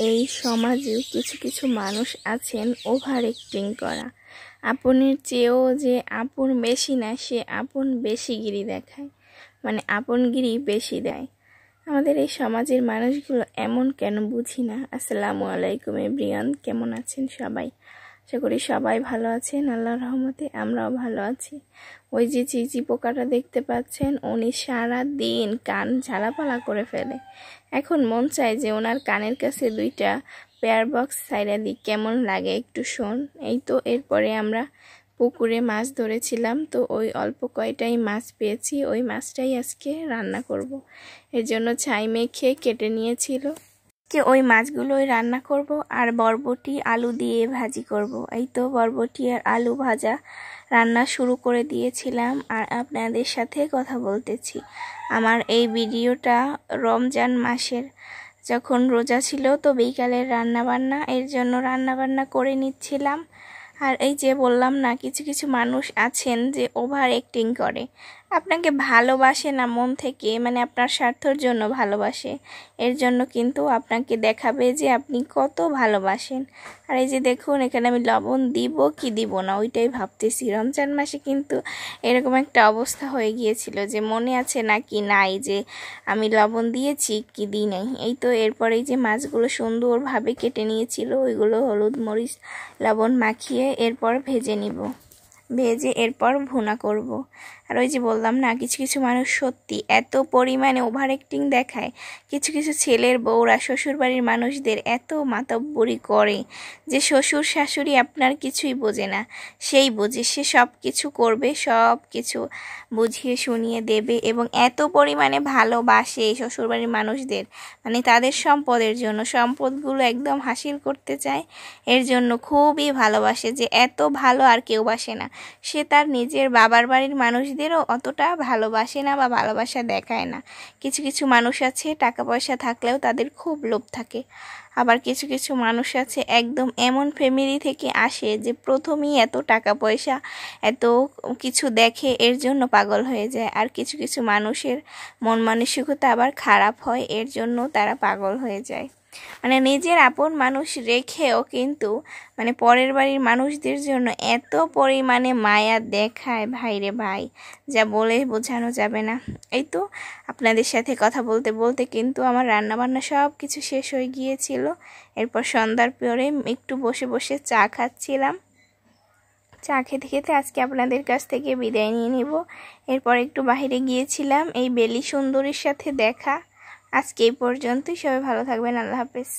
এই সমাজে কিছু কিছু মানুষ আছেন ওভার অ্যাক্টিং করা। আপনের চেয়েও যে আপন বেশি না, সে আপন বেশিগিরি দেখায়, মানে আপনগিরি বেশি দেয়। আমাদের এই সমাজের মানুষগুলো এমন কেন বুঝি না। আসসালামু আলাইকুম এভরিওয়ান, কেমন আছেন সবাই? আশা করি সবাই ভালো আছেন, আল্লাহর রহমতে আমরাও ভালো আছি। ওই যে চিচি পোকাটা দেখতে পাচ্ছেন, উনি সারা দিন কান ঝালাপালা করে ফেলে। এখন মন চায় যে ওনার কানের কাছে দুইটা পেয়ার বক্স ছাইড়া দিই, কেমন লাগে একটু শোন। এই তো এরপরে আমরা পুকুরে মাছ ধরেছিলাম, তো ওই অল্প কয়টাই মাছ পেয়েছি, ওই মাছটাই আজকে রান্না করব। এর জন্য ছাই মেখে কেটে নিয়েছিল, ওই মাছগুলোই রান্না করব আর বরবটি আলু দিয়ে ভাজি করব। এই তো বরবটি আর আলু ভাজা রান্না শুরু করে দিয়েছিলাম আর আপনাদের সাথে কথা বলতেছি। আমার এই ভিডিওটা রমজান মাসের, যখন রোজা ছিল তো বিকালের রান্নাবান্না, এর জন্য রান্নাবান্না করে নিচ্ছিলাম। আর এই যে বললাম না, কিছু কিছু মানুষ আছেন যে ওভার অ্যাক্টিং করে, আপনাকে ভালোবাসে না মন থেকে, মানে আপনার স্বার্থের জন্য ভালোবাসে। এর জন্য কিন্তু আপনাকে দেখাবে যে আপনি কত ভালোবাসেন। আর এই যে দেখুন, এখানে আমি লবণ দিব কি দিব না ওইটাই ভাবতেছি। রমজান মাসে কিন্তু এরকম একটা অবস্থা হয়ে গিয়েছিল যে মনে আছে নাকি নাই যে আমি লবণ দিয়েছি কি দিই নাই। এই তো এরপরেই যে মাছগুলো সুন্দরভাবে কেটে নিয়েছিল, ওইগুলো হলুদ মরিচ লবণ মাখিয়ে এরপর ভেজে নিব, ভেজে এরপর ভুনা করব। আর ওই যে বললাম না, কিছু কিছু মানুষ সত্যি এত পরিমাণে ওভার অ্যাক্টিং দেখায়। কিছু কিছু ছেলের বউরা শ্বশুরবাড়ির মানুষদের এত মাতব্বরি করে যে শ্বশুর শাশুড়ি আপনার কিছুই বোঝে না, সেই বোঝে, সে সব কিছু করবে, সব কিছু বুঝিয়ে শুনিয়ে দেবে এবং এত পরিমাণে ভালোবাসে শ্বশুরবাড়ির মানুষদের, মানে তাদের সম্পদের জন্য, সম্পদগুলো একদম হাসিল করতে চায়। এর জন্য খুবই ভালোবাসে, যে এত ভালো আর কেউ বাসে না। সে তার নিজের বাবার বাড়ির মানুষদেরও অতটা ভালোবাসে না বা ভালোবাসা দেখায় না। কিছু কিছু মানুষ আছে টাকা পয়সা থাকলেও তাদের খুব লোভ থাকে। আবার কিছু কিছু মানুষ আছে একদম এমন ফ্যামিলি থেকে আসে যে প্রথমেই এত টাকা পয়সা এত কিছু দেখে, এর জন্য পাগল হয়ে যায়। আর কিছু কিছু মানুষের মন মানসিকতা আবার খারাপ হয়, এর জন্য তারা পাগল হয়ে যায়। মানে নিজের আপন মানুষ রেখেও কিন্তু মানে পরের বাড়ির মানুষদের জন্য এত পরিমাণে মায়া দেখায়, ভাইরে ভাই, যা বলে বোঝানো যাবে না। এই তো আপনাদের সাথে কথা বলতে বলতে কিন্তু আমার রান্নাবান্না সব কিছু শেষ হয়ে গিয়েছিল। এরপর সন্ধ্যার পরে একটু বসে বসে চা খাচ্ছিলাম। চা খেতে খেতে আজকে আপনাদের কাছ থেকে বিদায় নিয়ে নিব। এরপর একটু বাইরে গিয়েছিলাম, এই বেলি সুন্দরীর সাথে দেখা। আজকে এই পর্যন্তই, সবাই ভালো থাকবেন, আল্লাহ হাফেজ।